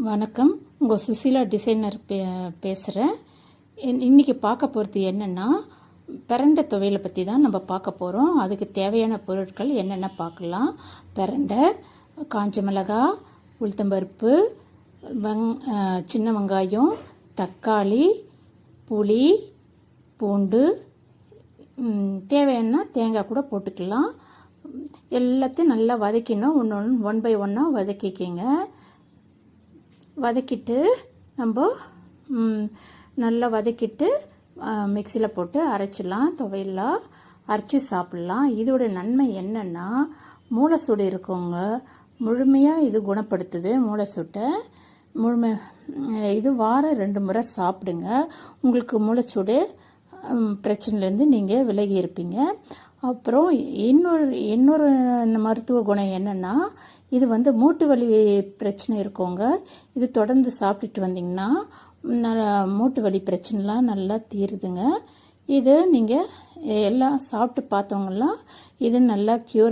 வணக்கம். உங்கள் சுசீலா டிசைனர் பேசுகிறேன். இன்றைக்கி பார்க்க போகிறது என்னென்னா, பிரண்டை துவையலை பற்றி தான் நம்ம பார்க்க போகிறோம். அதுக்கு தேவையான பொருட்கள் என்னென்ன பார்க்கலாம். பிரண்டை, காஞ்ச மிளகாய், உளுத்தம்பருப்பு, சின்ன வெங்காயம், தக்காளி, புளி, பூண்டு, தேவையான தேங்காய் கூட போட்டுக்கலாம். எல்லாத்தையும் நல்லா வதக்கினோம். ஒன் பை ஒன்னாக வதக்கிக்கிங்க. வதக்கிட்டு நம்ம நல்லா வதக்கிட்டு மிக்சியில் போட்டு அரைச்சிடலாம். துவையெல்லாம் அரைச்சி சாப்பிட்லாம். இதோட நன்மை என்னென்னா, மூளை சூடு இருக்கவங்க முழுமையாக இது குணப்படுத்துது. மூளை சூட்டை இது வாரம் 2 முறை சாப்பிடுங்க. உங்களுக்கு மூளைச்சூடு பிரச்சனைலேருந்து நீங்கள் விலகி இருப்பீங்க. அப்புறம் இன்னொரு மருத்துவ குணம் என்னென்னா, இது மூட்டு வலி பிரச்சனை இருக்கவங்க இது தொடர்ந்து சாப்பிட்டுட்டு வந்தீங்கன்னா மூட்டு வலி பிரச்சனைலாம் நல்லா தீருதுங்க. இது நீங்கள் எல்லாம் சாப்பிட்டு பார்த்தவங்கலாம் இது நல்லா க்யூர்